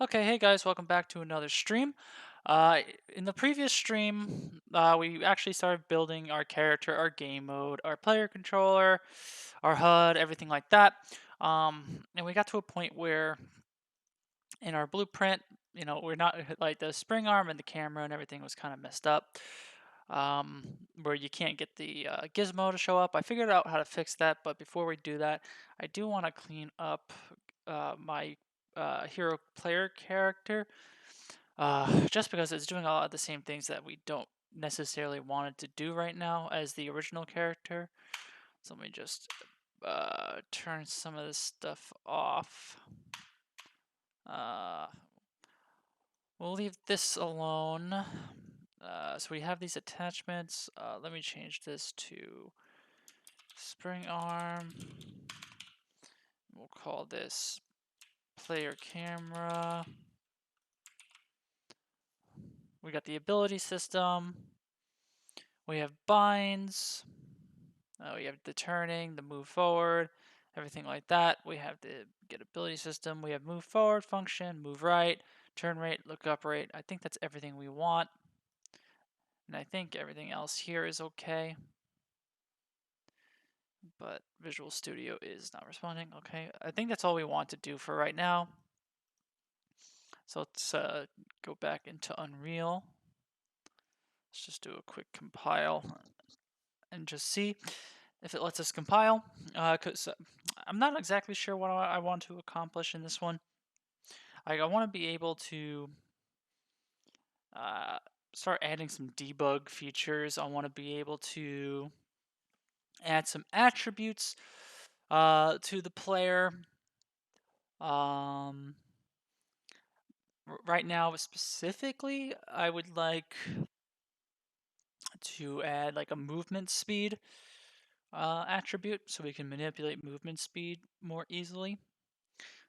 Okay, hey guys, welcome back to another stream. In the previous stream, we actually started building our character, our game mode, our player controller, our HUD, everything like that. And we got to a point where in our blueprint, we're not like the spring arm and the camera and everything was kind of messed up. Where you can't get the gizmo to show up. I figured out how to fix that, but before we do that, I do want to clean up my hero player character, just because it's doing a lot of the same things that we don't necessarily want it to do right now as the original character. So let me just turn some of this stuff off. Uh, we'll leave this alone. So we have these attachments. Let me change this to spring arm. We'll call this player camera. We got the ability system. We have binds. We have the turning, the move forward, everything like that. We have the get ability system. We have move forward function, move right, turn rate, look up rate. I think that's everything we want. And I think everything else here is okay. But Visual Studio is not responding. Okay, I think that's all we want to do for right now. So let's go back into Unreal. Let's just do a quick compile and just see if it lets us compile. Because I'm not exactly sure what I want to accomplish in this one. I want to be able to uh, start adding some debug features. I want to be able to add some attributes to the player. Um, right now, specifically, I would like to add like a movement speed attribute so we can manipulate movement speed more easily.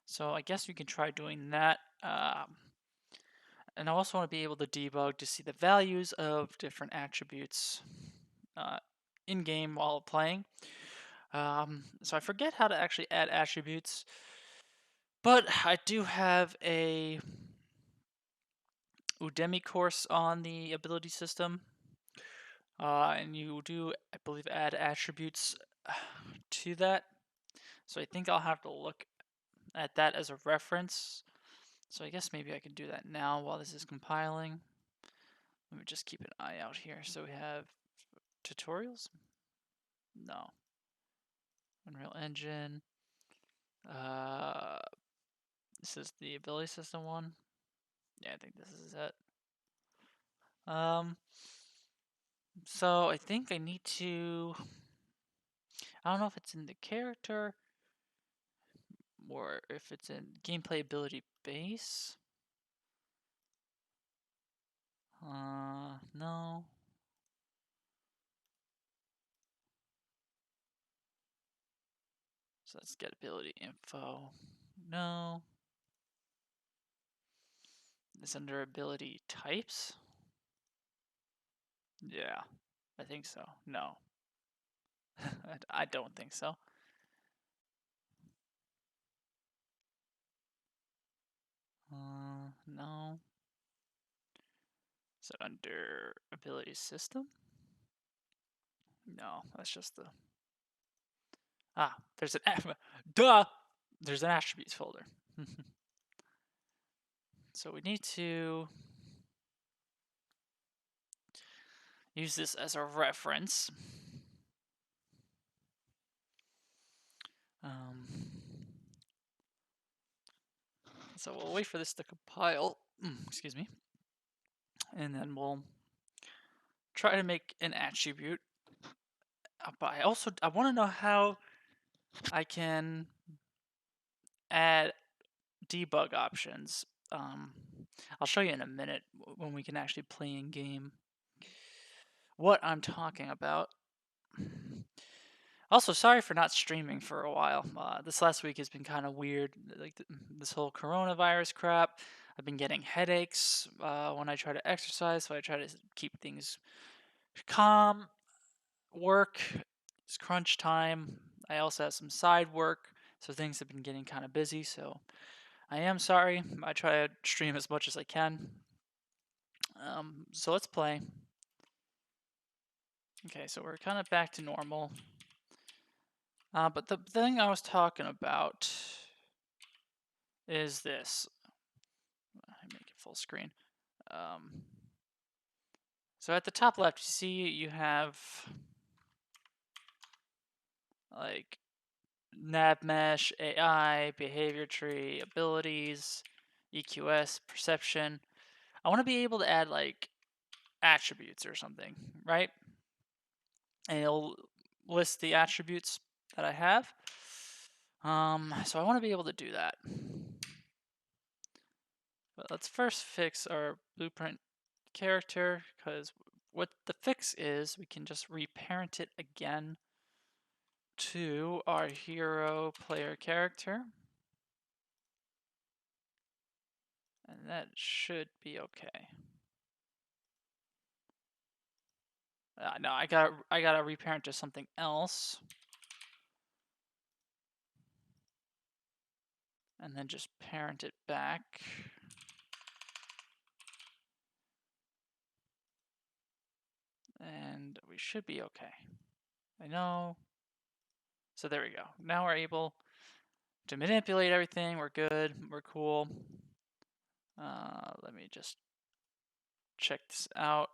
So I guess we can try doing that. And I also want to be able to debug to see the values of different attributes uh, in game while playing. So I forget how to actually add attributes, but I do have a Udemy course on the ability system, and you do, I believe, add attributes to that. So I think I'll have to look at that as a reference. So I guess maybe I can do that now while this is compiling. Let me just keep an eye out here. So we have tutorials? No. Unreal Engine. Uh, this is the ability system one. Yeah, I think this is it. Um, so I think I need to. I don't know if it's in the character or if it's in gameplay ability base. No. So let's get ability info. No. It's under ability types? Yeah, I think so. No. I don't think so. No. Is it under ability system? No, that's just the. There's an. Duh! There's an attributes folder. So we need to use this as a reference. Um, so we'll wait for this to compile. Excuse me. And then we'll try to make an attribute. But I want to know how I can add debug options. I'll show you in a minute when we can actually play in game what I'm talking about. Also, sorry for not streaming for a while. This last week has been kind of weird, like this whole coronavirus crap. I've been getting headaches when I try to exercise, so I try to keep things calm. Work, it's crunch time. I also have some side work, so things have been getting kind of busy. So I am sorry. I try to stream as much as I can. So let's play. Okay, so we're kind of back to normal. But the thing I was talking about is this. I make it full screen. So at the top left, you see you have like nav mesh, AI, behavior tree, abilities, EQS, perception. I want to be able to add like attributes or something, right? And it'll list the attributes that I have. So I want to be able to do that. But let's first fix our blueprint character, because what the fix is, we can just reparent it again to our hero player character. And that should be okay. No, I gotta reparent to something else. And then just parent it back. And we should be okay. I know. So there we go. Now we're able to manipulate everything. We're good. We're cool. Let me just check this out.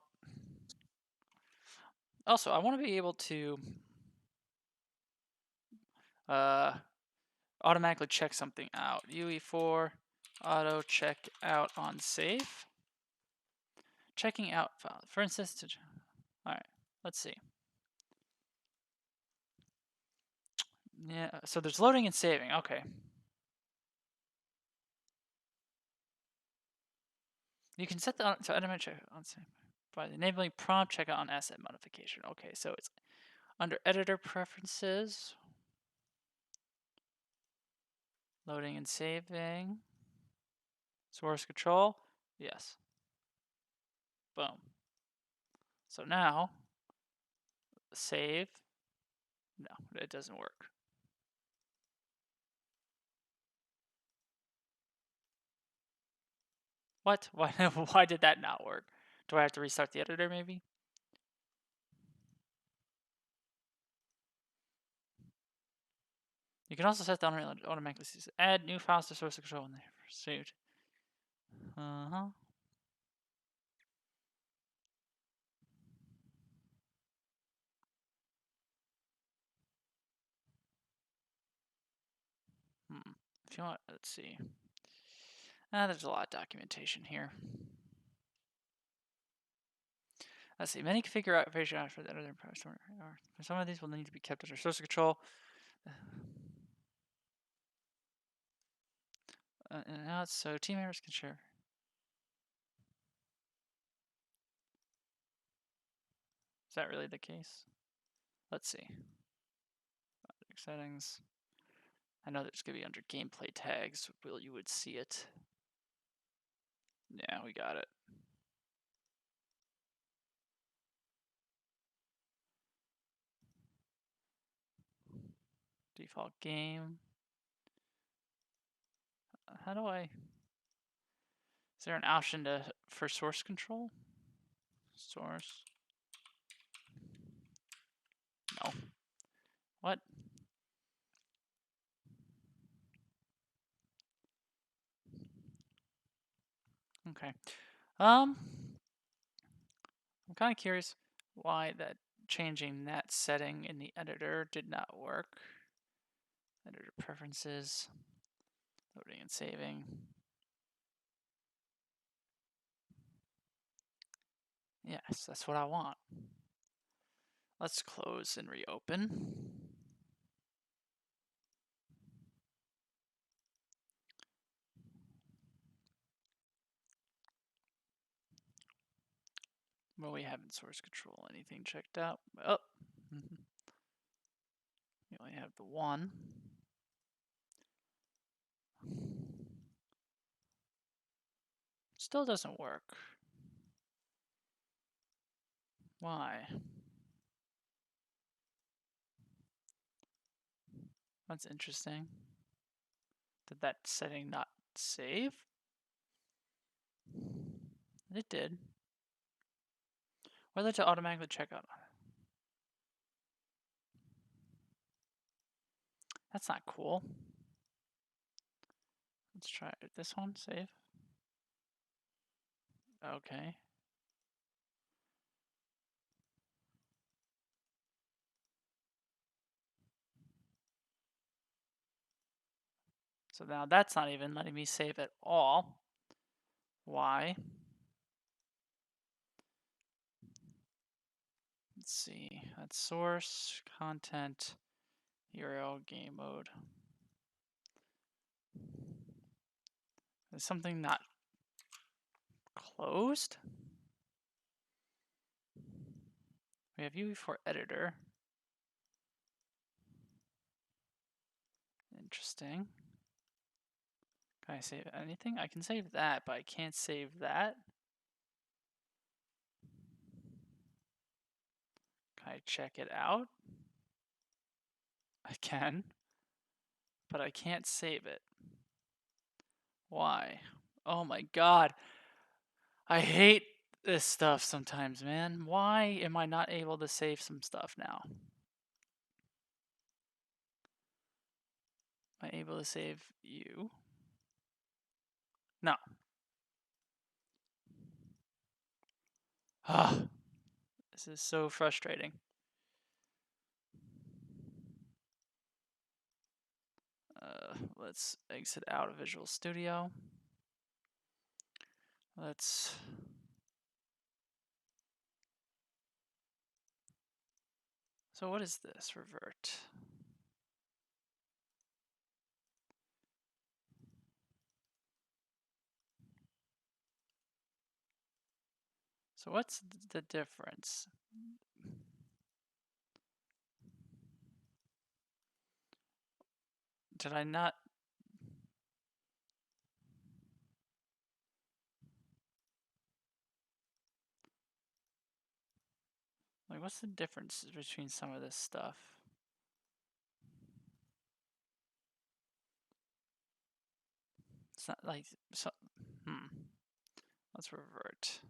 Also, I want to be able to automatically check something out. UE4 auto check out on save. Checking out file. For instance, all right, let's see. Yeah, so there's loading and saving. Okay. You can set the so automatic check on save by enabling prompt checkout on asset modification. Okay, so it's under editor preferences, loading and saving, source control. Yes. Boom. So now save. No, it doesn't work. What? Why did that not work? Do I have to restart the editor maybe? You can also set the automatically add new files to source control in the pursuit. Uh-huh. If you want, let's see. There's a lot of documentation here. Let's see. Many configuration for the editor. Some of these will need to be kept under source control. And now so team members can share. Is that really the case? Let's see. Settings. I know there's gonna be under gameplay tags. Will you would see it? Yeah, we got it. Default game. How do I? Is there an option for source control? Source. No. What? Okay. I'm kind of curious why that changing that setting in the editor did not work. Editor preferences, loading and saving. Yes, that's what I want. Let's close and reopen. Well, we haven't source control anything checked out. Oh, we only have the one. Still doesn't work. Why? That's interesting. Did that setting not save? It did. Whether to automatically check out. That's not cool. Let's try this one. Save. Okay. So now that's not even letting me save at all. Why? Let's see. That's source, content, URL, game mode. Is something not closed? We have UE4 editor. Interesting. Can I save anything? I can save that, but I can't save that. Can I check it out? I can, but I can't save it. Why? Oh my god. I hate this stuff sometimes, man. Why am I not able to save some stuff now? Am I able to save you? No. Ah, this is so frustrating. Let's exit out of Visual Studio. Let's... So what is this? Revert. So what's the difference? Did I not... Like, what's the difference between some of this stuff? It's not like... So, let's revert.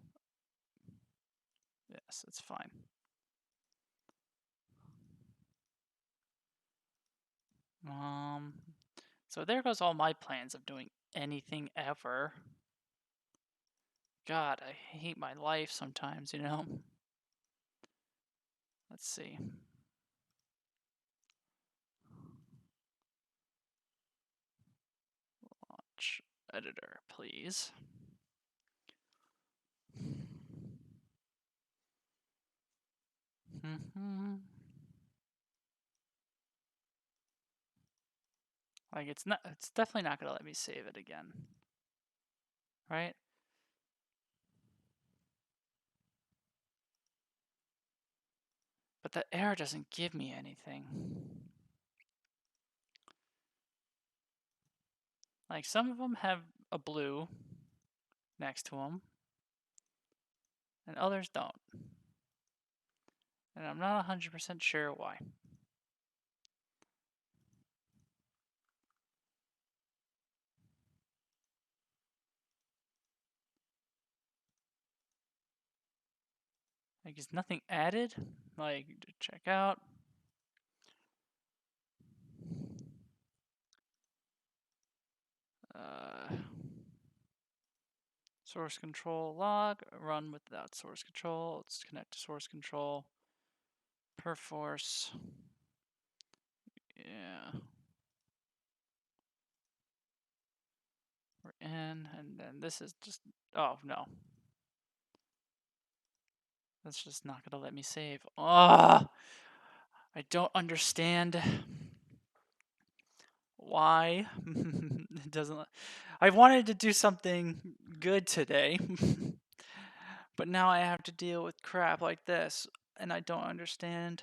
Yes, it's fine. So there goes all my plans of doing anything ever. God, I hate my life sometimes, you know? Let's see. Launch editor, please. Like, it's definitely not gonna let me save it again. Right? But the error doesn't give me anything. Like, some of them have a blue next to them, and others don't. And I'm not 100% sure why. Like, is nothing added? Like, check out. Source control log, run without source control. Let's connect to source control. Perforce. Yeah. We're in, and then this is just, oh no. That's just not gonna let me save. Ah, I don't understand why it doesn't. I wanted to do something good today, but now I have to deal with crap like this, and I don't understand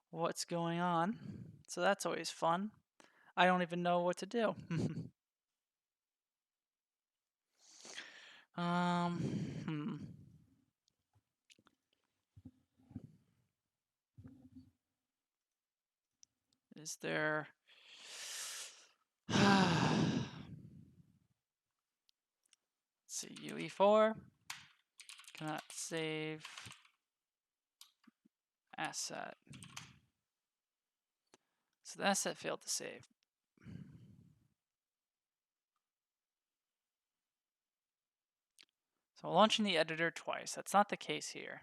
what's going on. So that's always fun. I don't even know what to do. Hmm. Is there... see, UE4 cannot save asset. So the asset failed to save. So launching the editor twice. That's not the case here.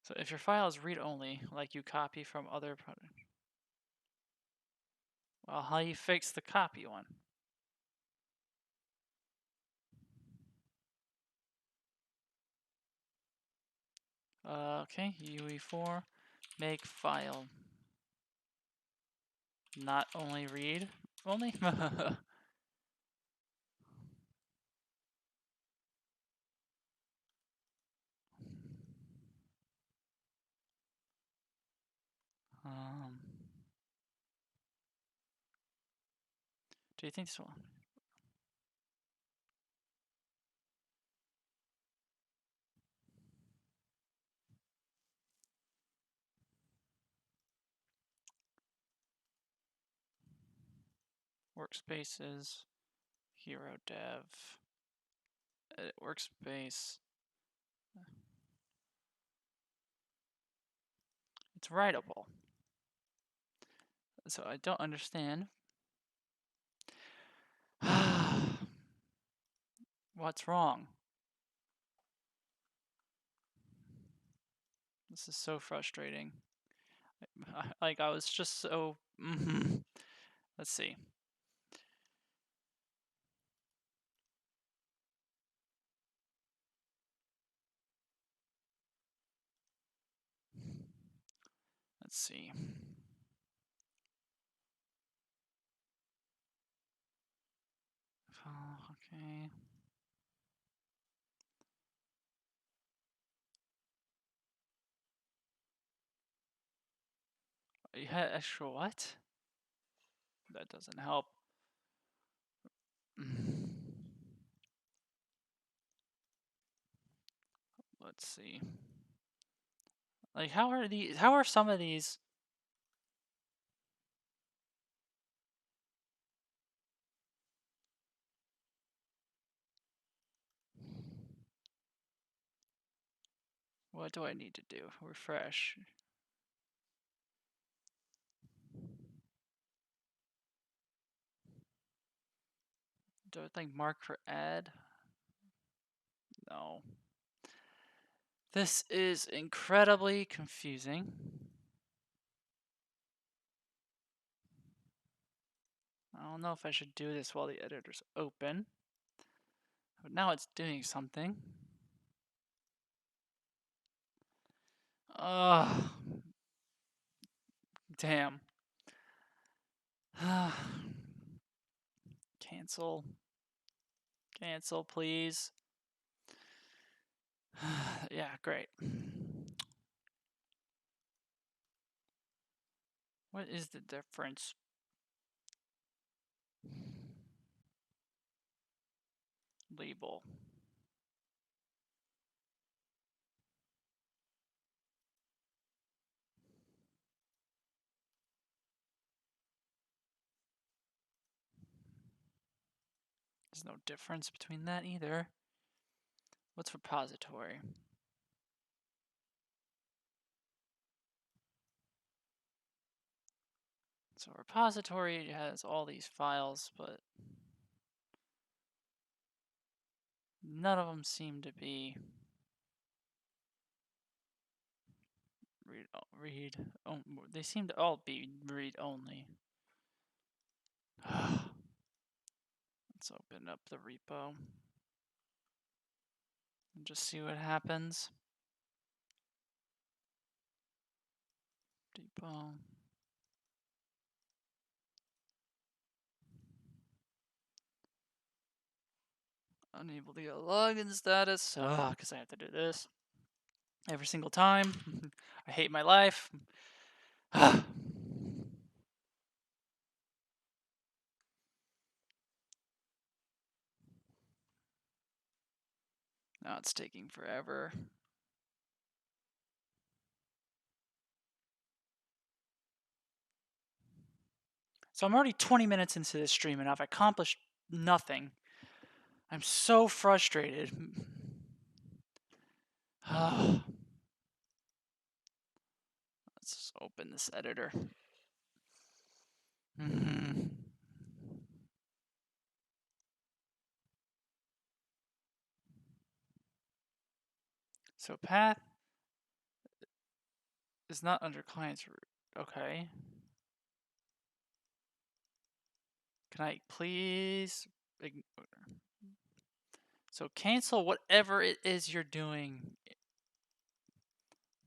So if your file is read-only, like you copy from other products, well, how you fix the copy one? Okay, UE4, make file. Not only read only? um, do you think so? Workspaces, hero dev, edit workspace. It's writable. So I don't understand. What's wrong? This is so frustrating. Like, I was just so. Let's see. Let's see. Oh, okay. You had extra what? That doesn't help. Let's see. Like, how are these? How are some of these? What do I need to do? Refresh. Do I think mark for add? No. This is incredibly confusing. I don't know if I should do this while the editor's open. But now it's doing something. Ugh. Damn. Cancel. Cancel, please. Yeah, great. What is the difference? Label. There's no difference between that either. What's repository? So repository has all these files, but none of them seem to be read. Oh, they seem to all be read only. Let's open up the repo and just see what happens. Depot. Unable to get login status. Because I have to do this every single time. I hate my life. Now it's taking forever. So I'm already 20 minutes into this stream and I've accomplished nothing. I'm so frustrated. Let's just open this editor. So path is not under client's root. Okay. Can I please ignore? So cancel whatever it is you're doing.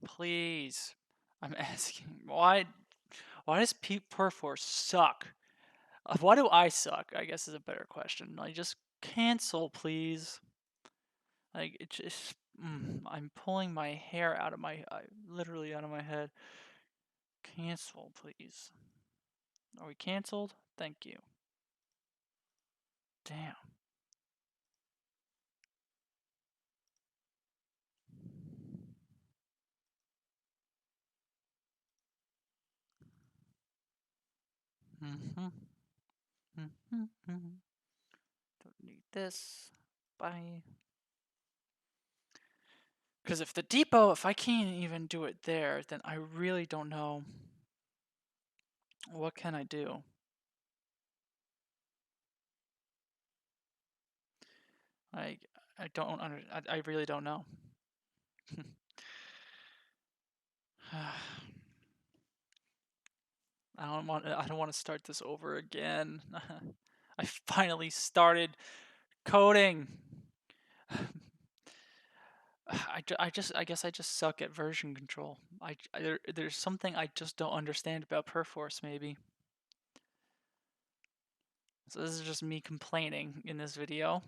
Please. I'm asking. Why does Perforce suck? Why do I suck? I guess is a better question. Like, just cancel, please. Like, it just. I'm pulling my hair out of my. Literally out of my head. Cancel, please. Are we canceled? Thank you. Damn. Don't need this. Bye. Because if I can't even do it there, then I really don't know. What can I do? Like, I really don't know. I don't want to start this over again. I finally started coding. I guess I just suck at version control. There's something I just don't understand about Perforce maybe. So this is just me complaining in this video.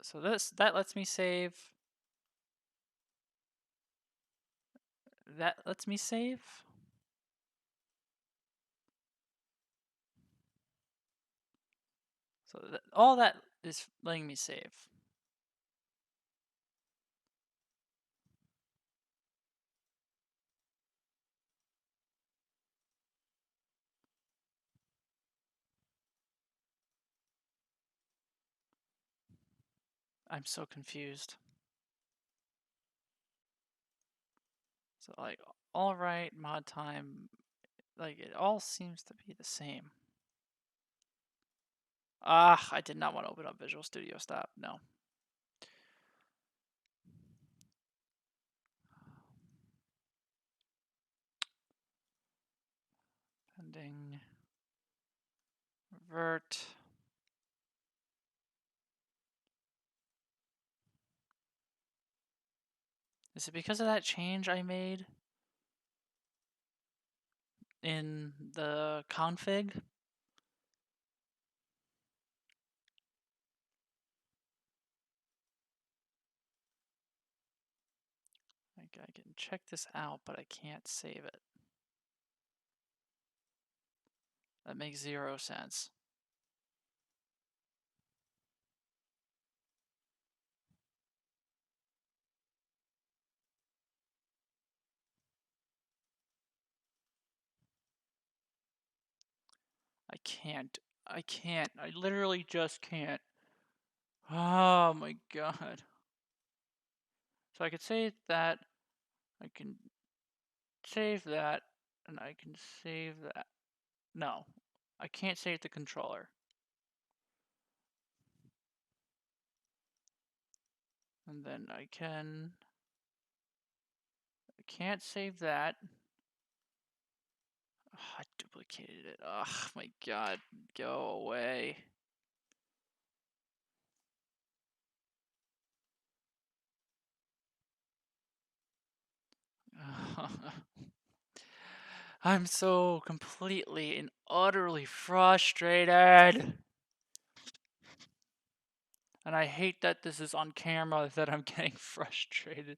So that lets me save. That lets me save. So all that is letting me save. I'm so confused. So like, all right, mod time, like it all seems to be the same. I did not want to open up Visual Studio. Stop. No. Pending. Revert. Is it because of that change I made in the config? Like, I can check this out, but I can't save it. That makes 0 sense. I can't. I literally just can't. Oh my god. So I could save that. I can save that. And I can save that. No. I can't save the controller. And then I can't save that. Oh, I duplicated it. Oh my god. Go away. I'm so completely and utterly frustrated. And I hate that this is on camera that I'm getting frustrated.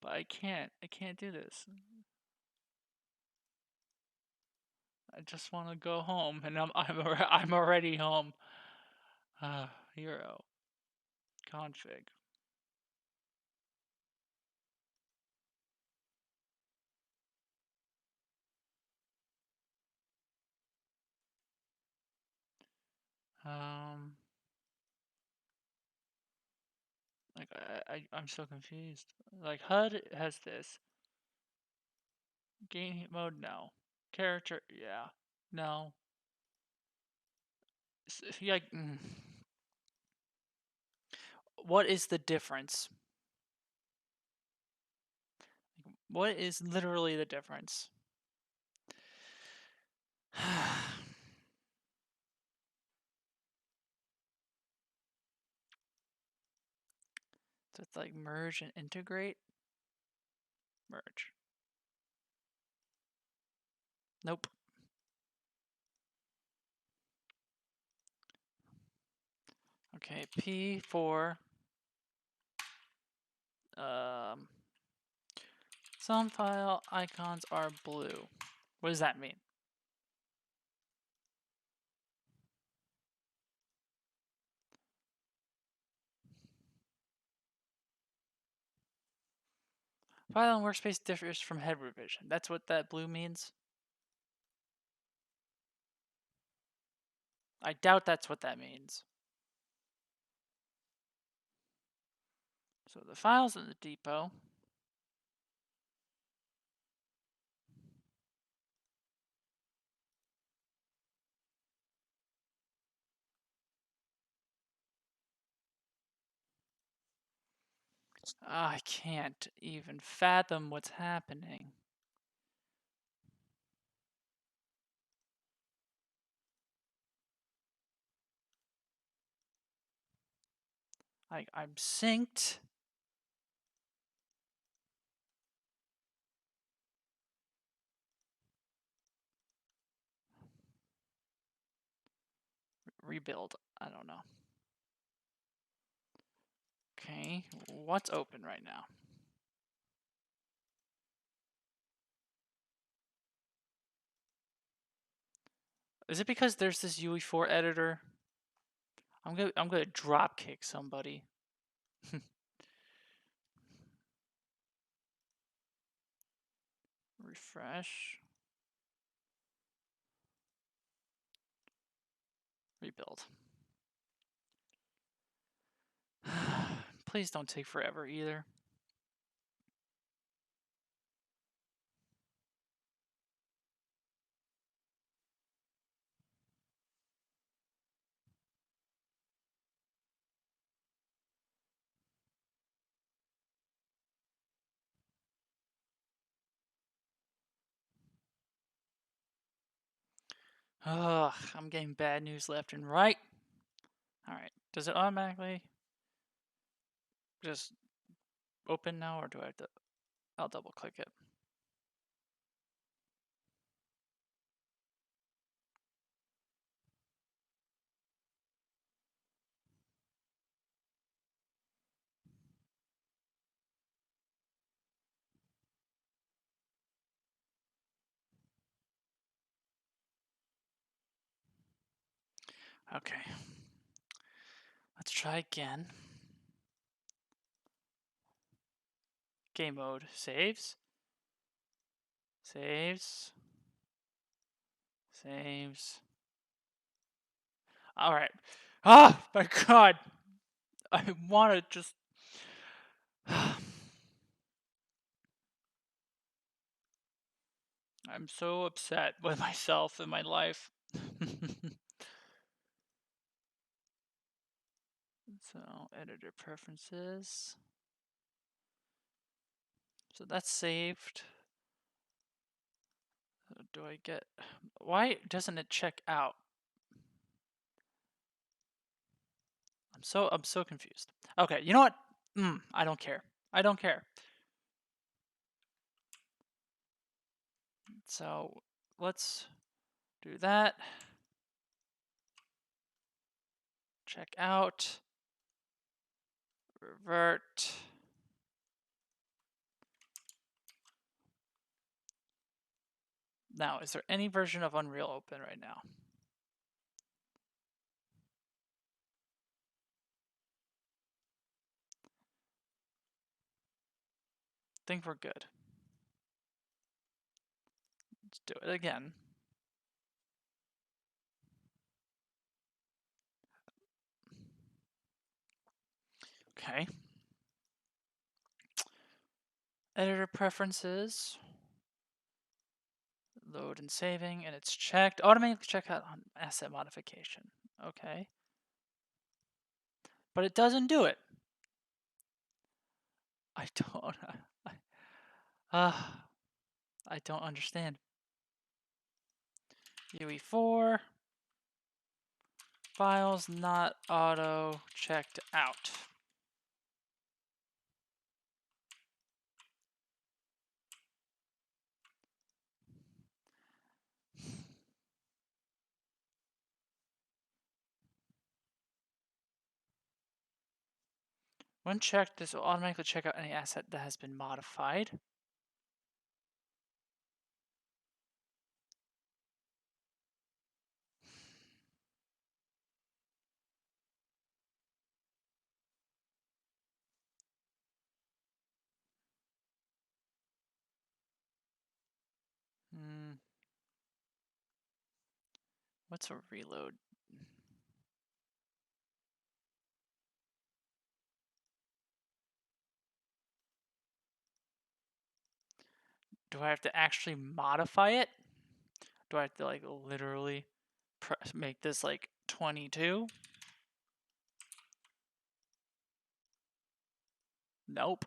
But I can't do this. I just want to go home, and I'm already home. Hero config. Like I'm so confused. Like HUD has this. Game mode, no. Character, yeah. No. Yeah. What is the difference? What is literally the difference? So it's like merge and integrate? Merge. Nope. Okay, P for some file icons are blue. What does that mean? File and workspace differs from head revision. That's what that blue means? I doubt that's what that means. So the files in the depot. I can't even fathom what's happening. I'm synced. Rebuild. I don't know. Okay, what's open right now? Is it because there's this UE4 editor? I'm gonna drop kick somebody. Refresh. Rebuild. Please don't take forever either. Ugh, I'm getting bad news left and right. Alright, does it automatically just open now, or do I have to... I'll double click it. Okay. Let's try again. Game mode. Saves. Saves. Saves. Alright. Ah, my god! I want to just... I'm so upset with myself and my life. So, editor preferences. So that's saved. Do I get... Why doesn't it check out? I'm so confused. Okay, you know what? I don't care. I don't care. So let's do that. Check out. Revert. Now, is there any version of Unreal open right now? Think we're good. Let's do it again. Okay. Editor preferences. Load and saving, and it's checked. Automatically check out on asset modification. Okay. But it doesn't do it. I don't. I don't understand. UE4. Files not auto checked out. When checked, this will automatically check out any asset that has been modified. What's a reload? Do I have to actually modify it? Do I have to like literally make this like 22? Nope.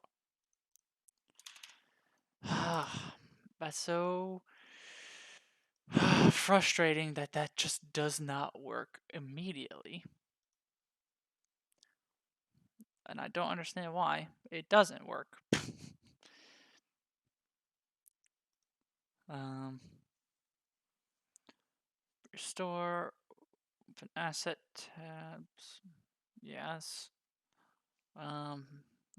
That's so frustrating that that just does not work immediately. And I don't understand why it doesn't work. Restore, open asset tabs, yes.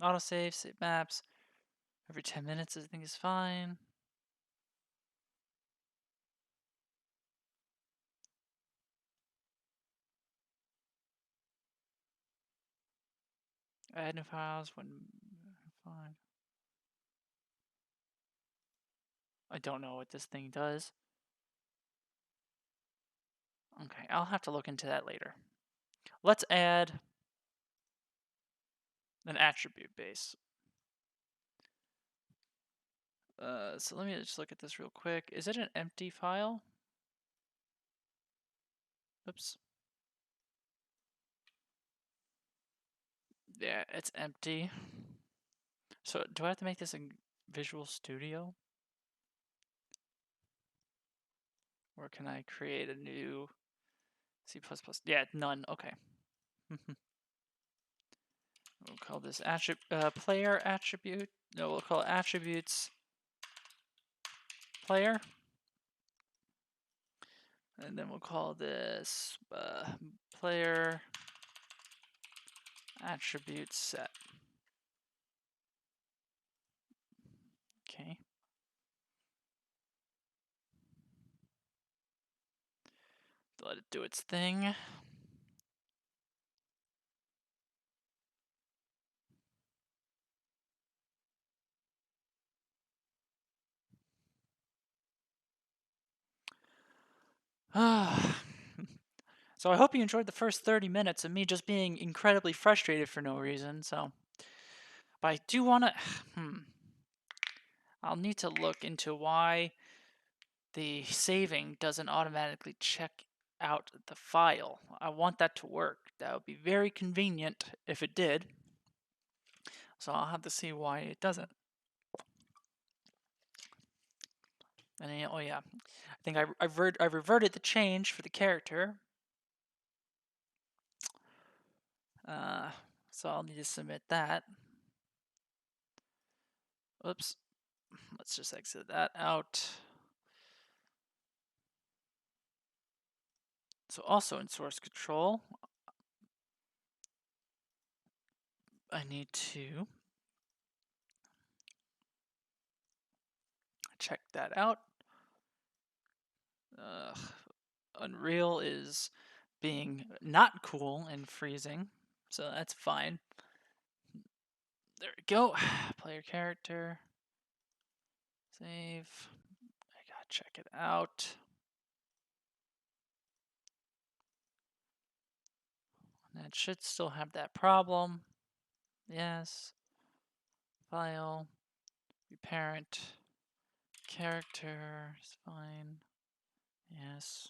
Autosave, save maps, every 10 minutes I think is fine. Add new files when fine. I don't know what this thing does. Okay, I'll have to look into that later. Let's add an attribute base. So let me just look at this real quick. Is it an empty file? Oops. Yeah, it's empty. So do I have to make this in Visual Studio? Or can I create a new C++? Yeah, none. Okay. We'll call this player attribute. No, we'll call it attributes player. And then we'll call this player attribute set. Okay. Let it do its thing. So I hope you enjoyed the first 30 minutes of me just being incredibly frustrated for no reason. So, but I do want to. I'll need to look into why the saving doesn't automatically check out the file. I want that to work. That would be very convenient if it did. So I'll have to see why it doesn't. And oh yeah, I think I reverted the change for the character. So I'll need to submit that. Oops. Let's just exit that out. So also in source control, I need to check that out. Unreal is being not cool and freezing, so that's fine. There we go. Player character. Save. I gotta check it out. That should still have that problem. Yes. File. Reparent. Character is fine. Yes.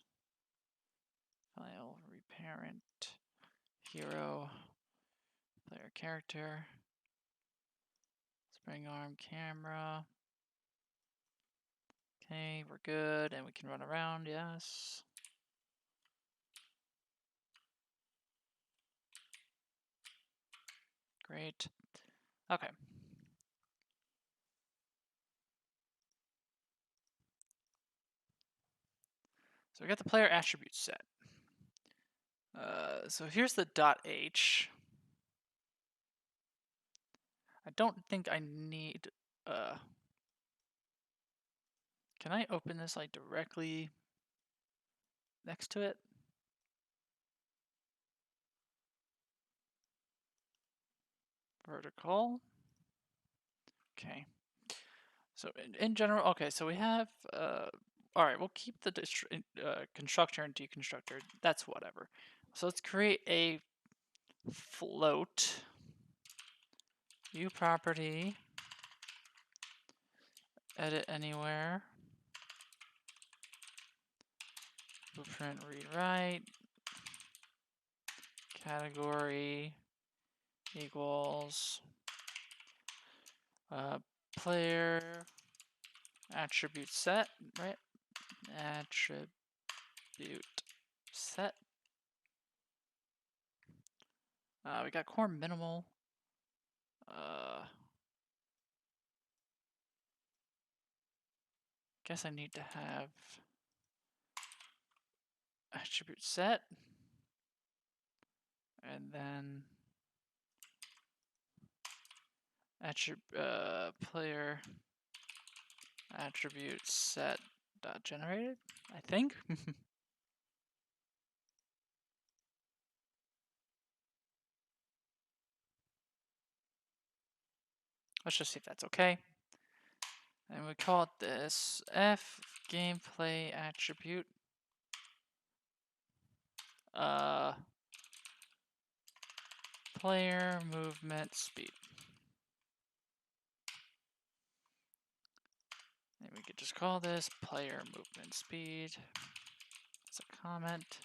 File. Reparent. Hero. Player character. Spring arm camera. Okay, we're good, and we can run around, yes. Great. Okay. So we got the player attribute set. So here's the .h. I don't think I need, can I open this like directly next to it? Vertical. Okay. So in general, okay, so we have, all right, we'll keep the constructor and deconstructor. That's whatever. So let's create a float view property, edit anywhere, blueprint read write, category equals player attribute set, right? Attribute set. We got core minimal. Guess I need to have attribute set, and then player attribute set dot generated, I think. Let's just see if that's okay. And we call it this f gameplay attribute. Player movement speed. And we could just call this player movement speed. It's a comment.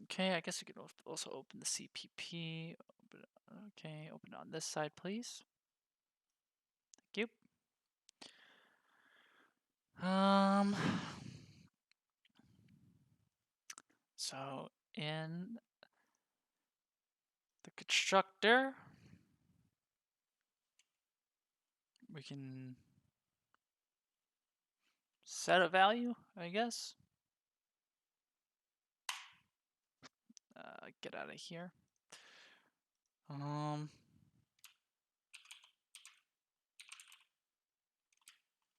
Okay, I guess we could also open the CPP. Okay, open it on this side, please. Thank you. So in the constructor, we can set a value, I guess. Get out of here.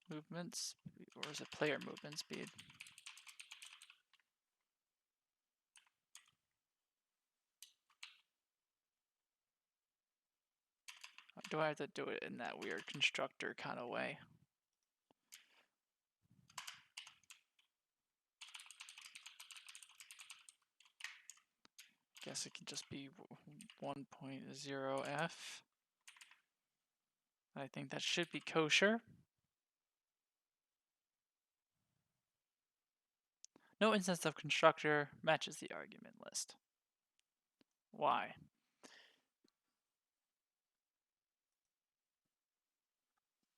Movements, or is it player movement speed? Do I have to do it in that weird constructor kind of way? Guess it can just be 1.0f. I think that should be kosher. No instance of constructor matches the argument list. Why?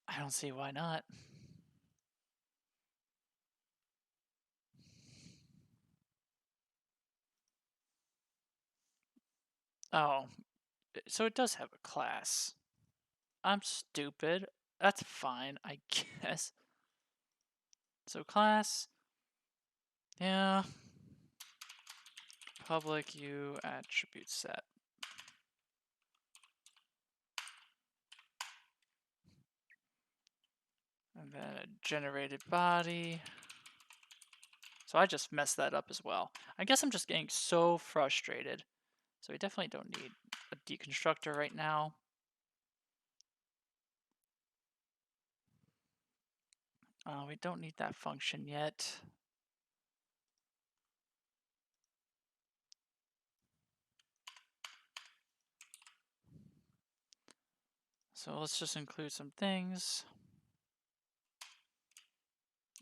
I don't see why not. Oh, so it does have a class. I'm stupid. That's fine, I guess. So class, yeah. Public U attribute set. And then a generated body. So I just messed that up as well. I guess I'm just getting so frustrated. So we definitely don't need a deconstructor right now. We don't need that function yet. So let's just include some things.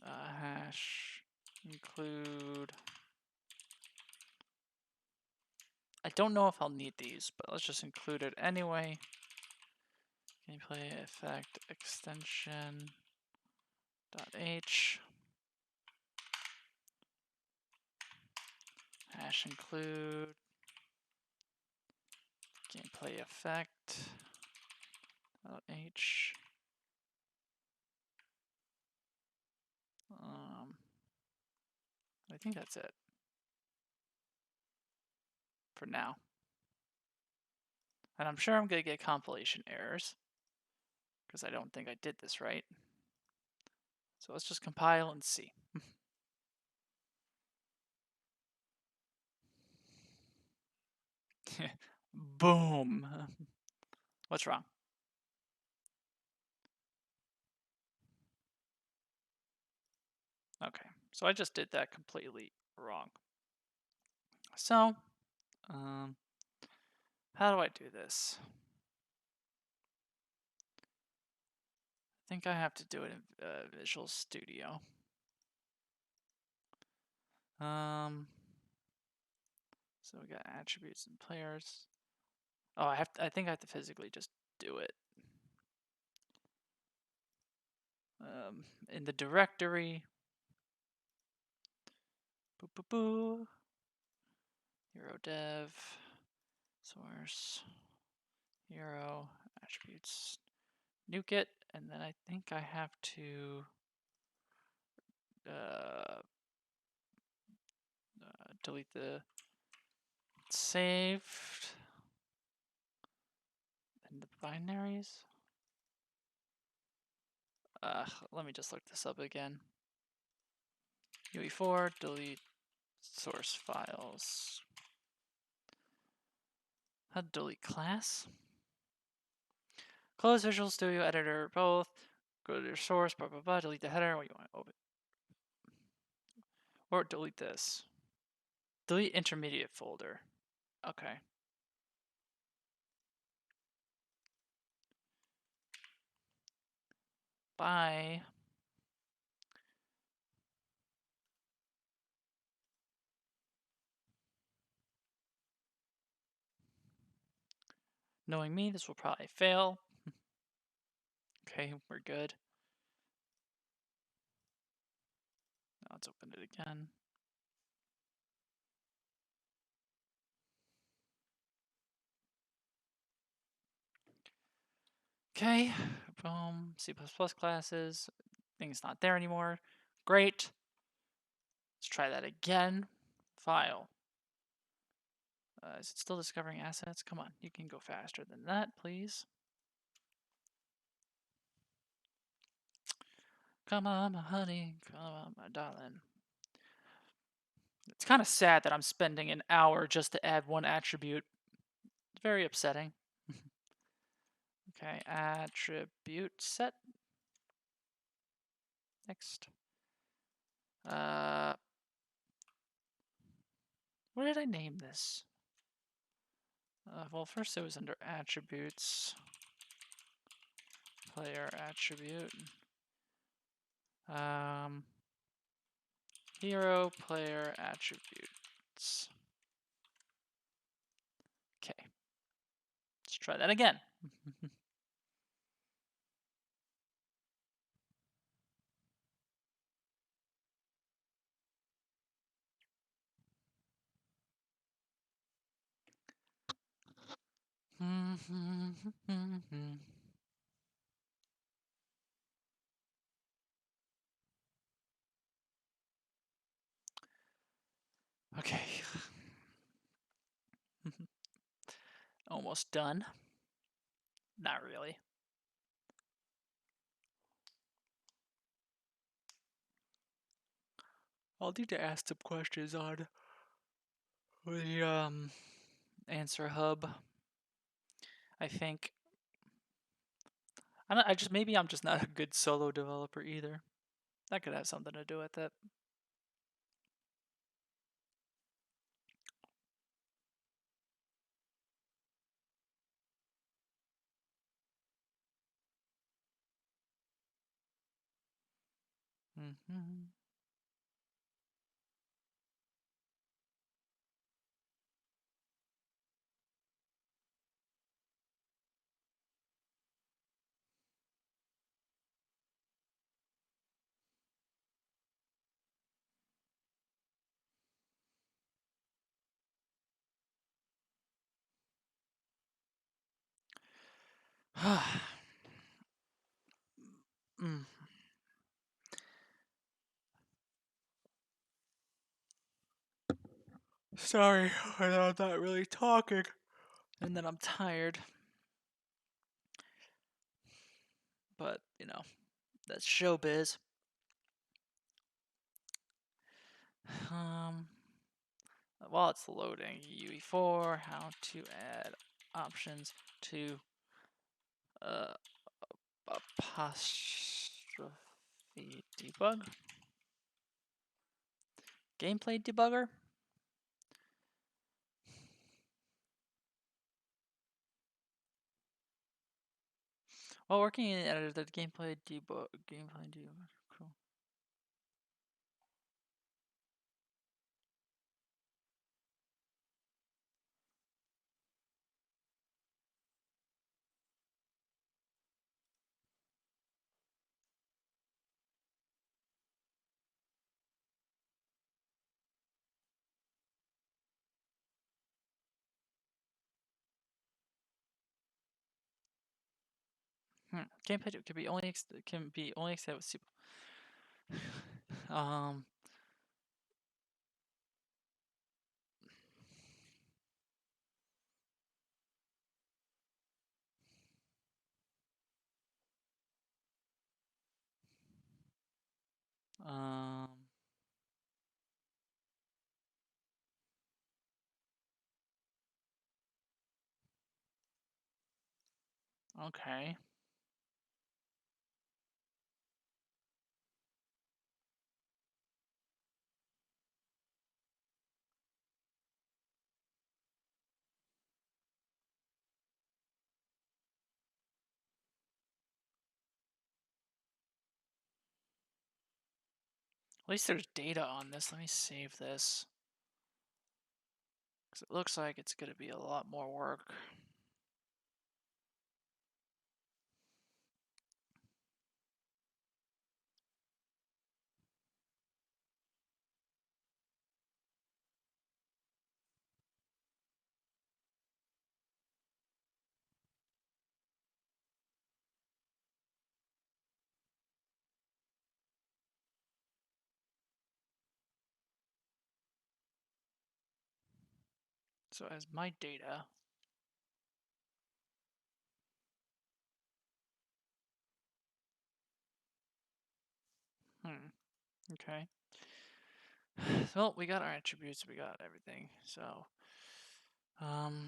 Hash include. I don't know if I'll need these, but let's just include it anyway. Gameplay effect extension .h hash include gameplay effect .h. I think that's it for now. And I'm sure I'm going to get compilation errors because I don't think I did this right. So let's just compile and see. Boom. What's wrong? Okay, so I just did that completely wrong. So, how do I do this? I think I have to do it in Visual Studio. So we got attributes and players. Oh, I think I have to physically just do it. In the directory. Boo boo boo. Hero dev. Source. Hero. Attributes. Nuke it. And then I think I have to delete the saved and the binaries. Let me just look this up again. UE4, delete source files. How to delete class? Close Visual Studio Editor, both. Go to your source, blah, blah, blah, delete the header. What you want to open? Or delete this. Delete intermediate folder. Okay. Bye. Knowing me, this will probably fail. Okay, we're good. Now let's open it again. Okay, boom, C++ classes. Thing's not there anymore. Great. Let's try that again. File. Is it still discovering assets? Come on, you can go faster than that, please. Come on, my honey. Come on, my darling. It's kind of sad that I'm spending an hour just to add one attribute. It's very upsetting. Okay, attribute set. Next. What did I name this? Well, first it was under attributes. Player attribute. Hero player attributes. Okay. Let's try that again. Okay. Almost done. Not really. I'll need to ask some questions on the answer hub. I think I just maybe I'm just not a good solo developer either. That could have something to do with it. Mm-hmm. mm. Sorry, I'm not really talking. And then I'm tired. But, you know, that's showbiz. Um, while it's loading, UE4, how to add options to apostrophe debug. Gameplay debugger. While working in the editor, the gameplay debug. Cool. Gameplay can be only accepted with super. Um. Okay. At least there's data on this. Let me save this. Because it looks like it's going to be a lot more work. So as my data. Okay. Well, we got our attributes, we got everything. So, let's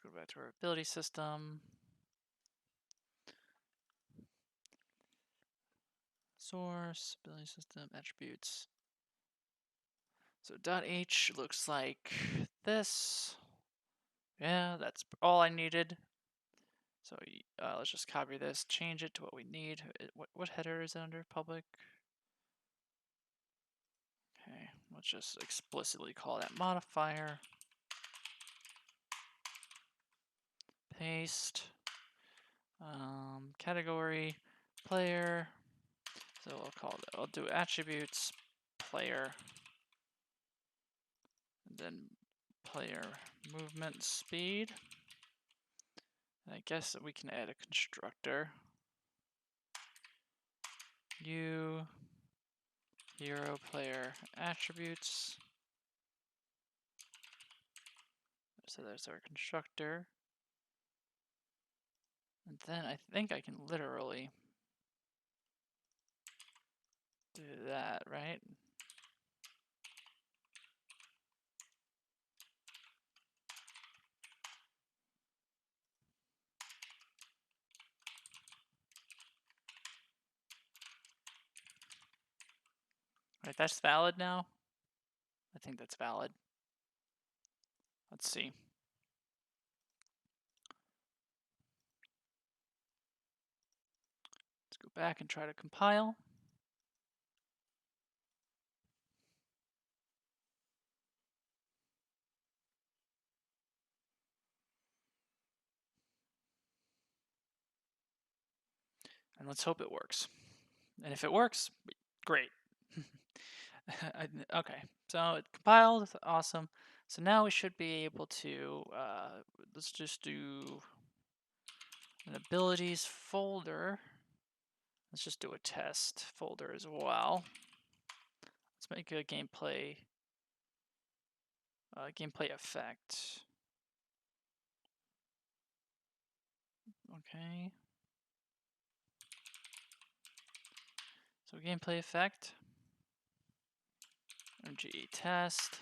go back to our ability system. Source, ability system, attributes. So .h looks like this. Yeah, that's all I needed. So let's just copy this, change it to what we need. What header is it under? Public. Okay, let's just explicitly call that modifier. Paste. Category, player. So we'll call it, I'll do attributes, player, and then player movement speed. And I guess we can add a constructor. U hero player attributes. So there's our constructor. And then I think I can literally do that, right? Right, that's valid now? I think that's valid. Let's see. Let's go back and try to compile. And let's hope it works. And if it works, great. Okay, so it compiled, awesome. So now we should be able to, let's just do an abilities folder. Let's just do a test folder as well. Let's make a gameplay effect. Okay. So gameplay effect, MGE test,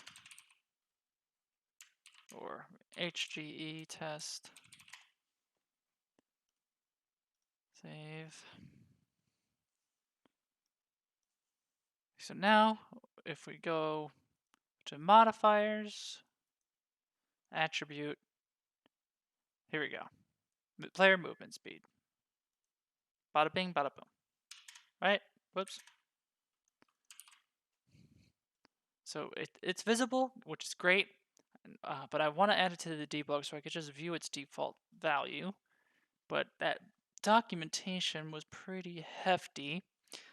or HGE test. Save. So now, if we go to modifiers, attribute, here we go. Player movement speed. Bada bing, bada boom. Right? Whoops. So it's visible, which is great, but I want to add it to the debug so I could just view its default value. But that documentation was pretty hefty,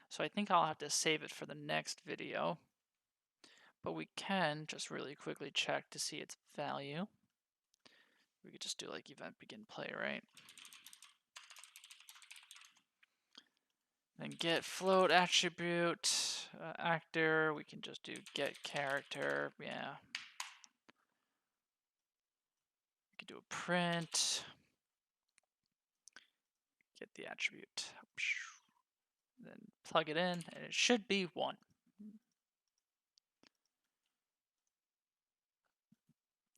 so I think I'll have to save it for the next video. But we can just really quickly check to see its value. We could just do like event begin play, right? Then get float attribute actor. We can just do get character. Yeah. We could do a print. Get the attribute. Then plug it in, and it should be 1.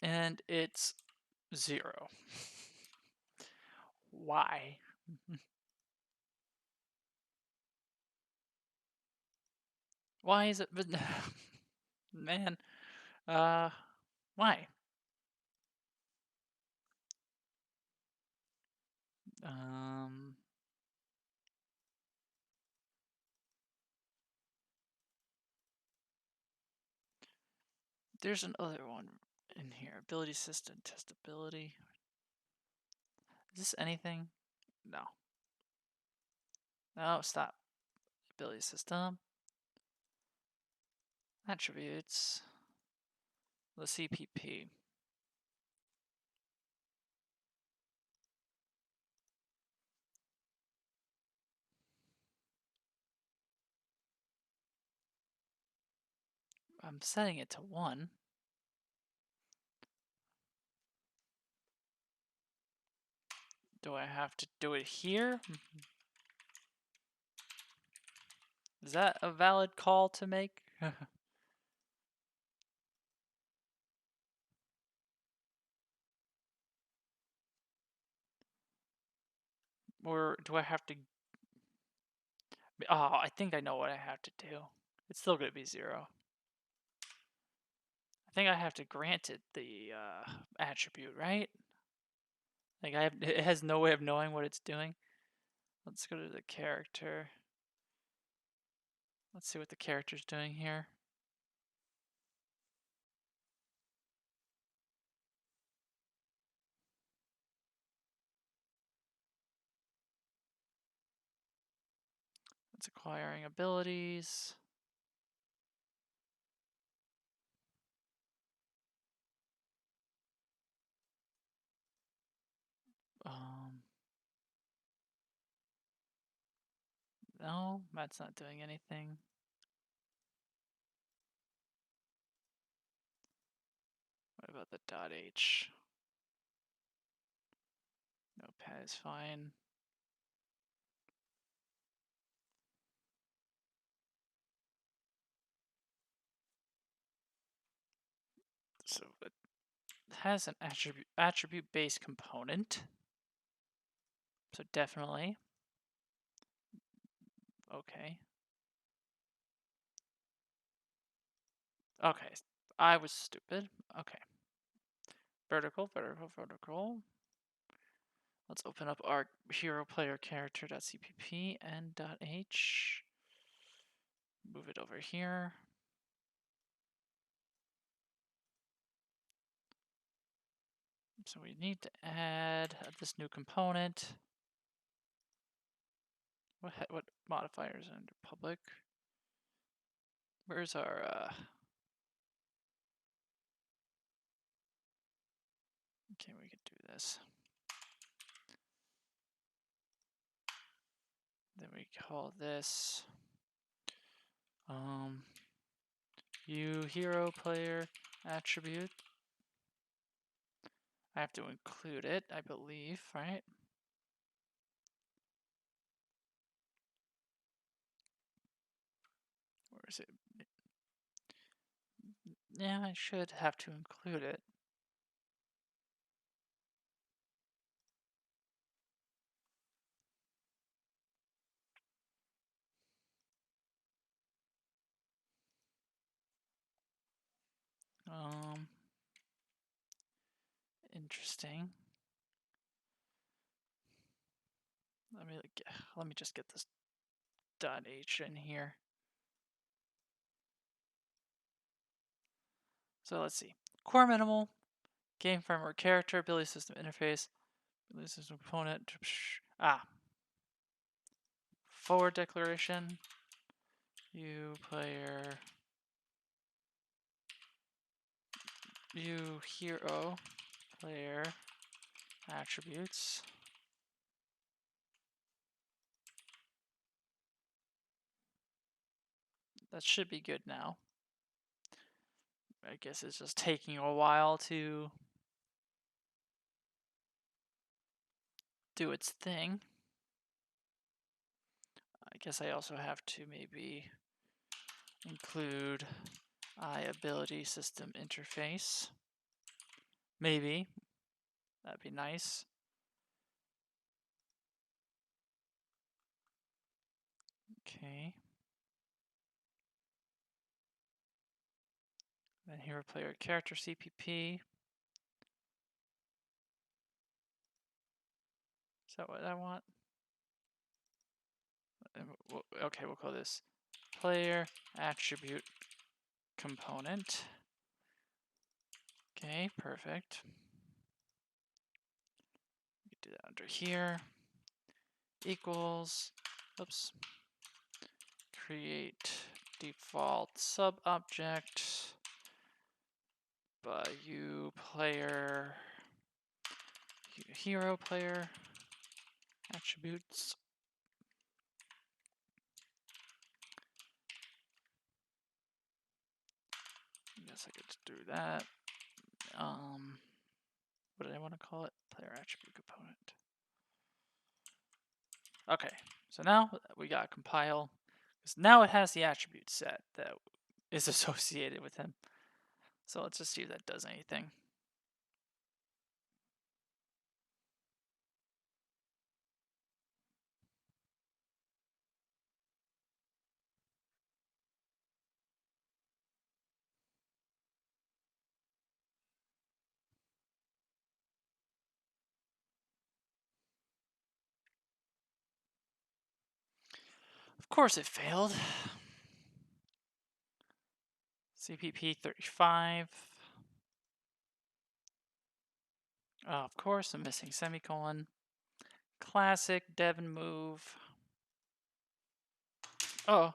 And it's 0. Why? Why is it? Man, why? Um, there's another one in here. Ability system testability. Is this anything? No. No, stop. Ability system. Attributes. The CPP. I'm setting it to 1. Do I have to do it here? Is that a valid call to make? Or do I have to... Oh, I think I know what I have to do. It's still going to be 0. I think I have to grant it the attribute, right? Like it has no way of knowing what it's doing. Let's go to the character. Let's see what the character's doing here. It's acquiring abilities. No, that's not doing anything. What about the .h? Notepad is fine. So it has an attribute-based component. So definitely. Okay. Okay. I was stupid. Okay. Vertical, vertical, vertical. Let's open up our hero player character.cpp and .h. Move it over here. So we need to add this new component. What modifiers under public? Where's our okay, we could do this. Then we call this view hero player attribute. I have to include it, I believe, right? Where is it? Yeah, I should have to include it. Interesting. Let me just get this .h in here. So let's see. Core minimal, game framework character, ability system interface, ability system component. Forward declaration. View player. View hero player attributes. That should be good now. I guess it's just taking a while to do its thing. I guess I also have to maybe include ability system interface. Maybe. That'd be nice. Okay. Then hero player character CPP. Is that what I want? Okay, we'll call this player attribute component. Okay, perfect. We can do that under here. Equals, oops, create default sub object by player hero player attributes. I guess I could just do that. What did I want to call it? Player attribute component. Okay, so now we got compile, because now it has the attribute set that is associated with him. So let's just see if that does anything. Of course it failed. CPP 35. Of course, a missing semicolon. Classic Devon move. Oh.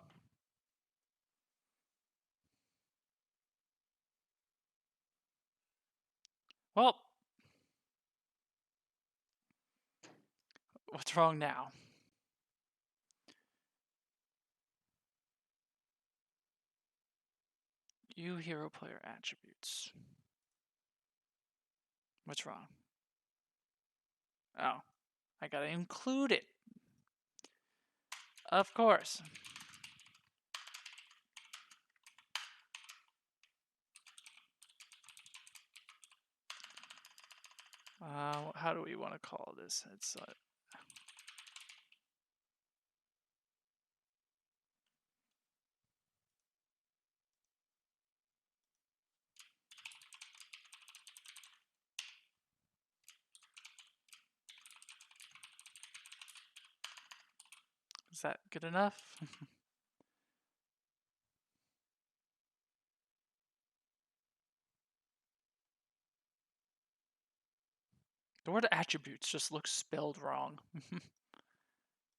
Well. What's wrong now? You hero player attributes. What's wrong? Oh. I gotta include it. Of course. How do we want to call this? It's is that good enough? The word attributes just looks spelled wrong.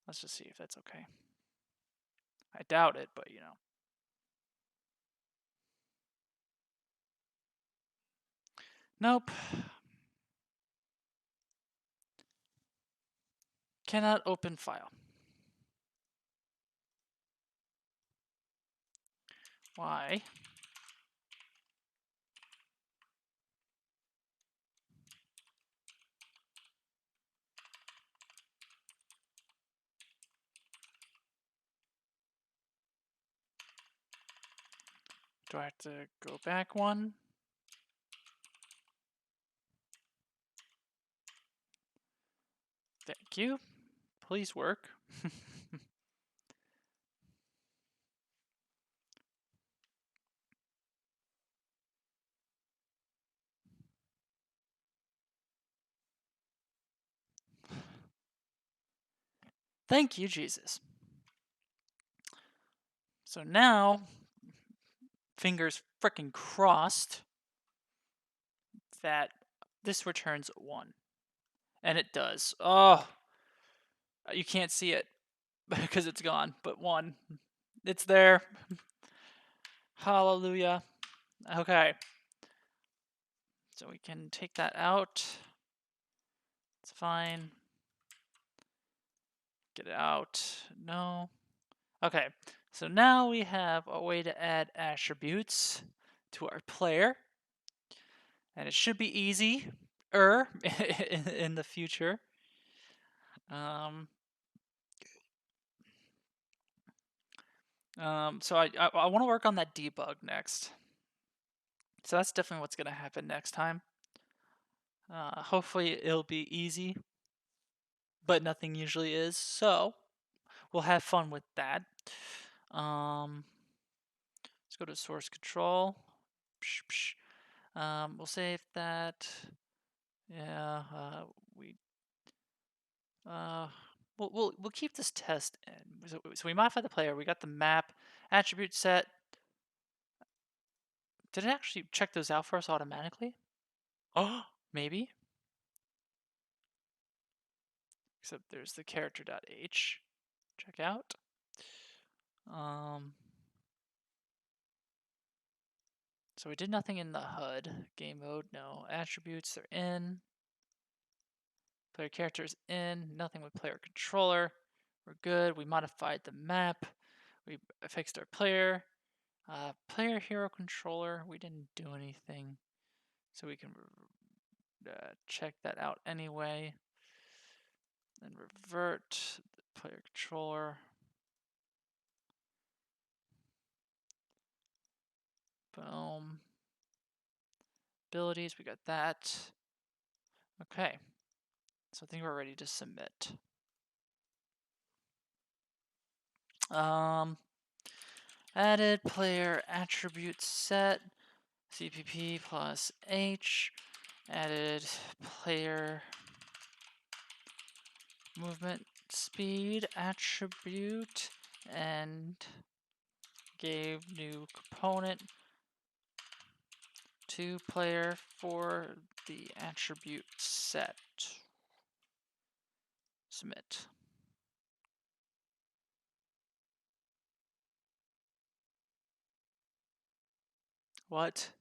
Let's just see if that's okay. I doubt it, but you know. Nope. Cannot open file. Why? Do I have to go back one? Thank you. Please work. Thank you, Jesus. So now, fingers frickin' crossed that this returns 1. And it does. Oh, you can't see it because it's gone, but 1. It's there. Hallelujah. Okay. So we can take that out. It's fine. Get it out. No. Okay. So now we have a way to add attributes to our player. And it should be easy in the future. So I want to work on that debug next. So that's definitely what's going to happen next time. Hopefully it'll be easy, but nothing usually is. So we'll have fun with that. Let's go to source control. Psh, psh. We'll save that. Yeah, uh, we'll keep this test in. So we modify the player. We got the map attribute set. Did it actually check those out for us automatically? Oh, maybe. Except there's the character.h. Check out. So we did nothing in the HUD. Game mode, no. Attributes, they're in. Player characters in. Nothing with player controller. We're good. We modified the map. We fixed our player. Player hero controller, we didn't do anything. So we can check that out anyway. And revert the player controller. Boom. Abilities, we got that. Okay. So I think we're ready to submit. Added player attribute set, CPP plus H, added player movement speed attribute, and gave new component to player for the attribute set. Submit. What?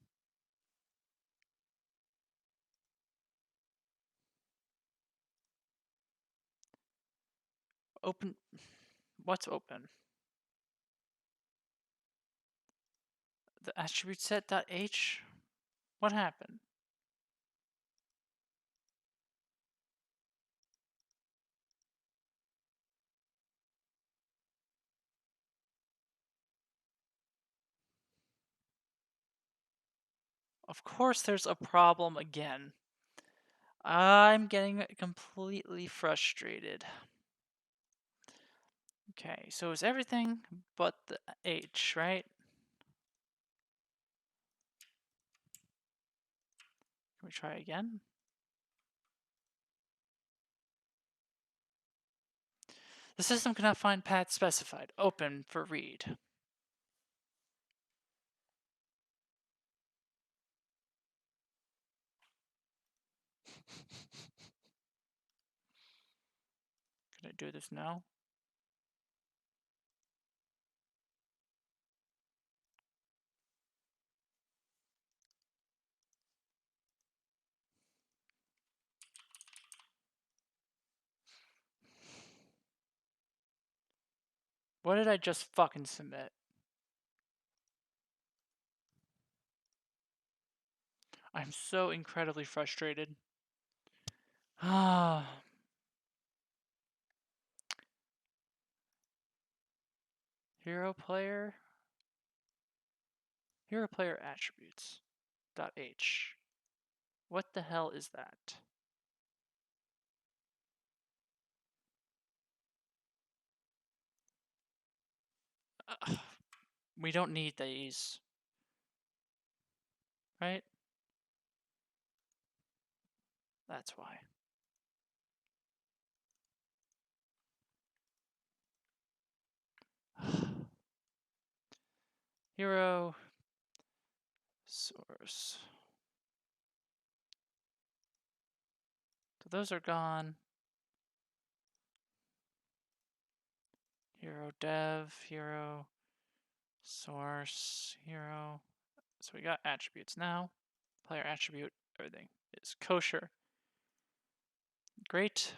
Open. What's open? The attribute set.h? What happened? Of course there's a problem again. I'm getting completely frustrated. Okay, so it's everything but the H, right? Can we try again? The system cannot find path specified. Open for read. Can I do this now? What did I just fucking submit? I'm so incredibly frustrated. Ah. Hero player attributes .h. What the hell is that? We don't need these, right? That's why. Hero source. So those are gone. Hero dev, hero source, hero. So we got attributes now. Player attribute, everything is kosher. Great.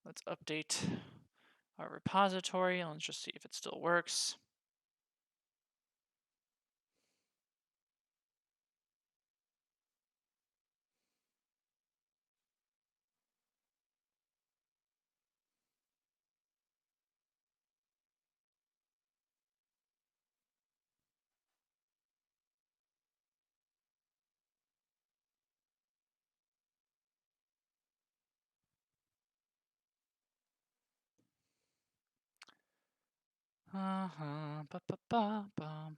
Let's update our repository and let's just see if it still works. Ba ba ba ba.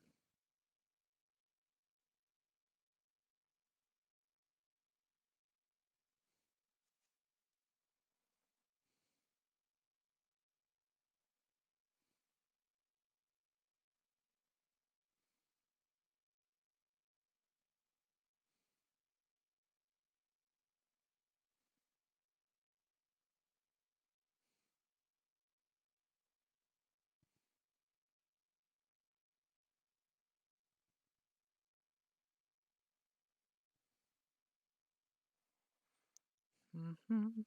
Mhm.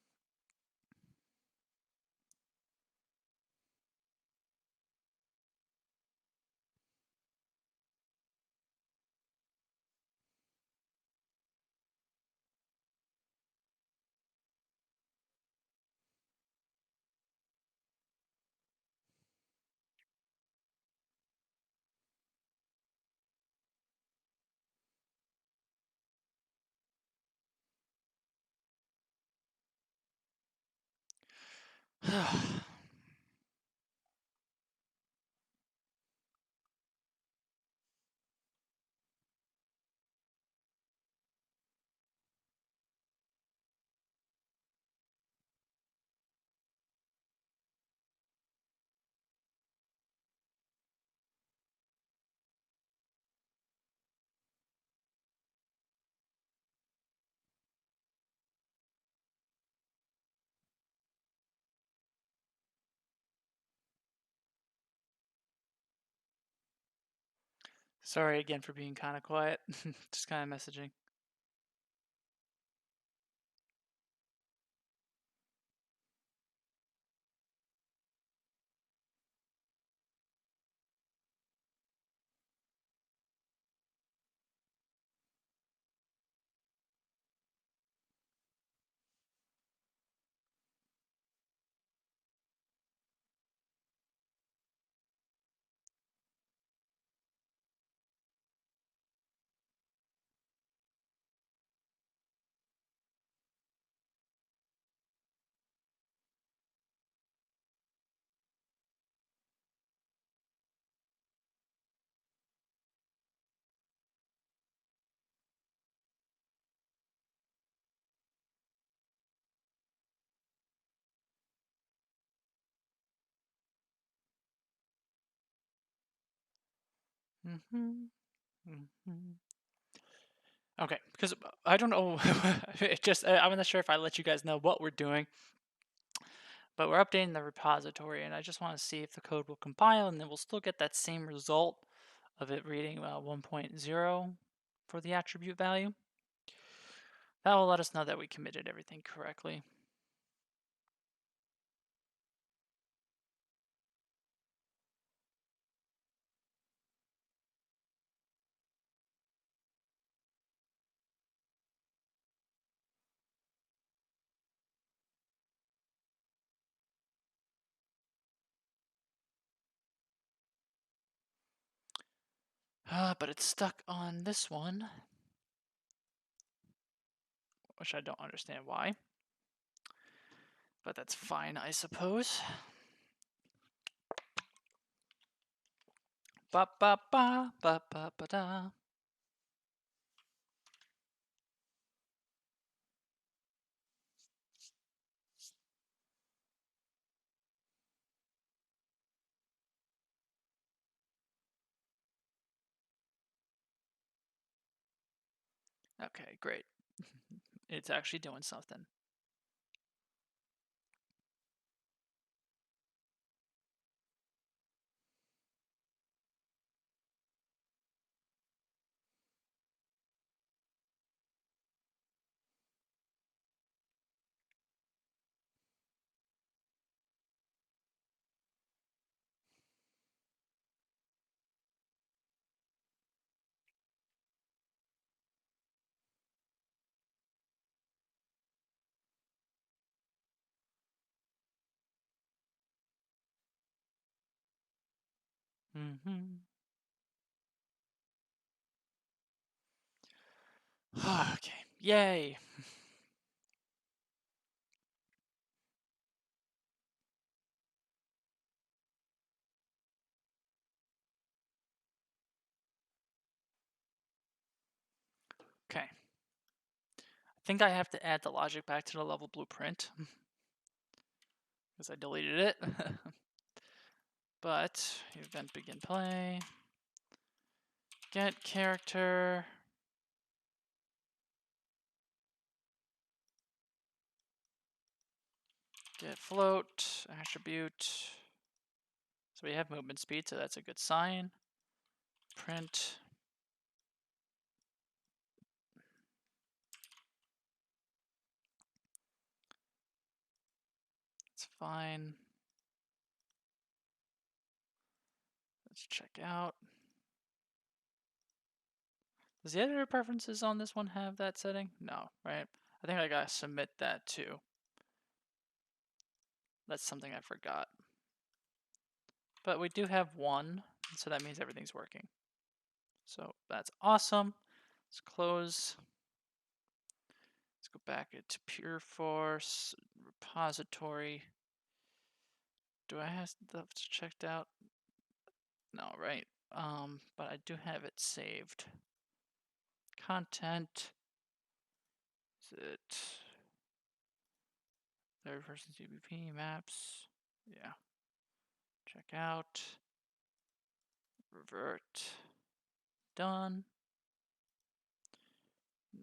Sorry again for being kind of quiet. Just kind of messaging. Mhm. Mhm. Okay, because I don't know. It just I'm not sure if I let you guys know what we're doing, but we're updating the repository, and I just want to see if the code will compile, and then we'll still get that same result of it reading 1.0 for the attribute value. That will let us know that we committed everything correctly. But it's stuck on this one, which I don't understand why. But that's fine, I suppose. Ba ba ba ba ba ba da. Okay, great. It's actually doing something. Mm-hmm. Okay, yay. Okay. I think I have to add the logic back to the level blueprint because I deleted it. But event begin play, get character, get float, attribute. So we have movement speed, so that's a good sign. Print. It's fine. Let's check out. Does the editor preferences on this one have that setting? No, right? I think I gotta submit that too. That's something I forgot. But we do have one, so that means everything's working. So that's awesome. Let's close. Let's go back to Pure Force repository. Do I have stuff checked out? No, right? But I do have it saved. Content. Is it third person CBP maps? Yeah. Check out. Revert. Done.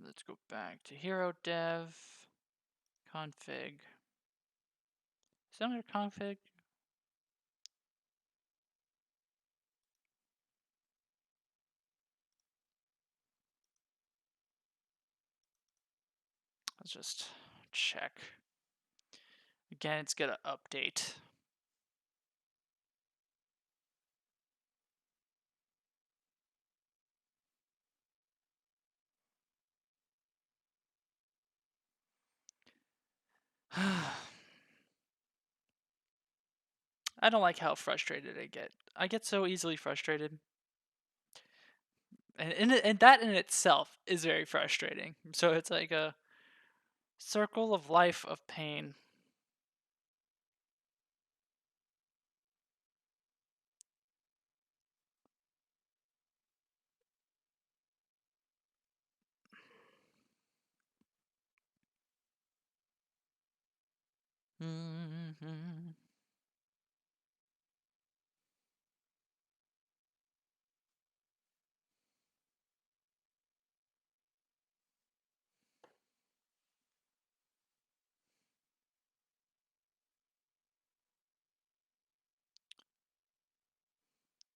Let's go back to hero dev. Config. Is it under config? Let's just check. Again, it's gonna update. I don't like how frustrated I get. I get so easily frustrated. And that in itself is very frustrating. So it's like a circle of life of pain. Mm-hmm.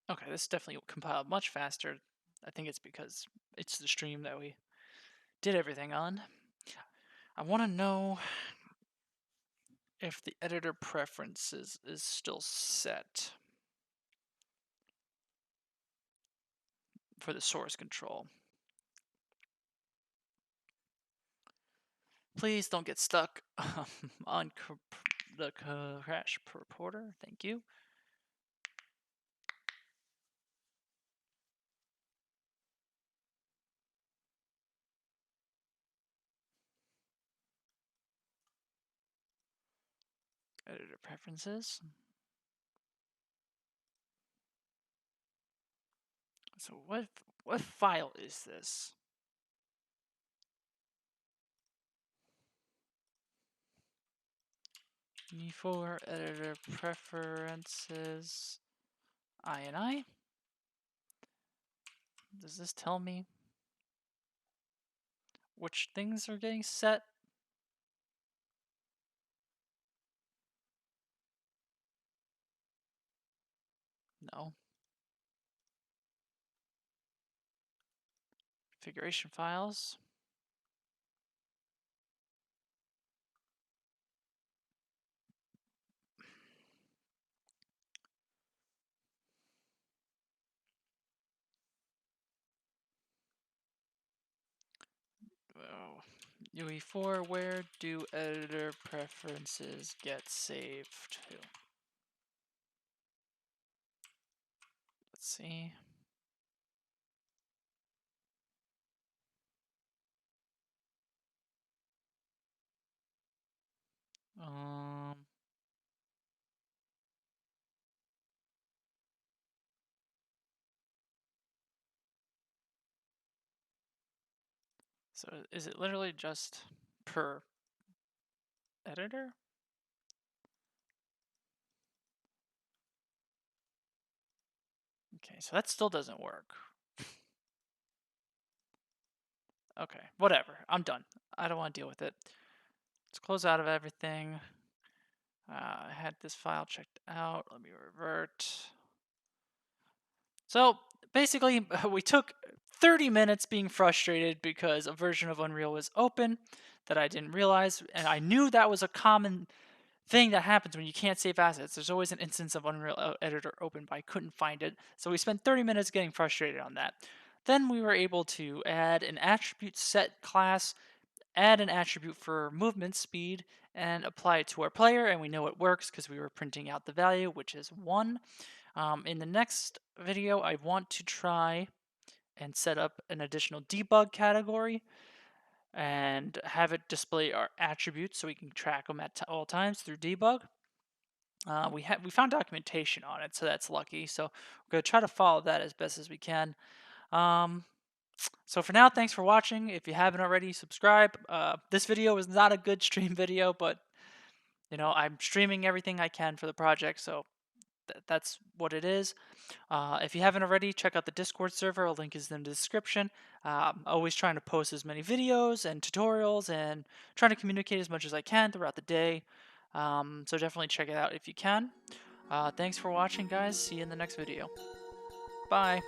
Okay, this definitely compiled much faster. I think it's because it's the stream that we did everything on. I want to know if the editor preferences is still set for the source control. Please don't get stuck on the crash reporter. Thank you. Editor preferences. So what file is this? Me4 editor preferences INI. Does this tell me which things are getting set? No. Configuration files. Oh. UE4, where do editor preferences get saved to? Let's see. Um, so is it literally just per editor? Okay, so that still doesn't work. Okay, whatever. I'm done. I don't want to deal with it. Let's close out of everything. I had this file checked out. Let me revert. So basically, we took 30 minutes being frustrated because a version of Unreal was open that I didn't realize, and I knew that was a common thing that happens when you can't save assets. There's always an instance of Unreal Editor open, but I couldn't find it. So we spent 30 minutes getting frustrated on that. Then we were able to add an attribute set class, add an attribute for movement speed, and apply it to our player, and we know it works because we were printing out the value, which is 1. In the next video, I want to try and set up an additional debug category and have it display our attributes so we can track them at all times through debug. We found documentation on it, so that's lucky. So we're gonna try to follow that as best as we can. So for now, thanks for watching. If you haven't already, subscribe. This video is not a good stream video, but you know I'm streaming everything I can for the project, so that's what it is. If you haven't already, check out the Discord server. A link is in the description. Always trying to post as many videos and tutorials and trying to communicate as much as I can throughout the day. So definitely check it out if you can. Thanks for watching, guys. See you in the next video. Bye.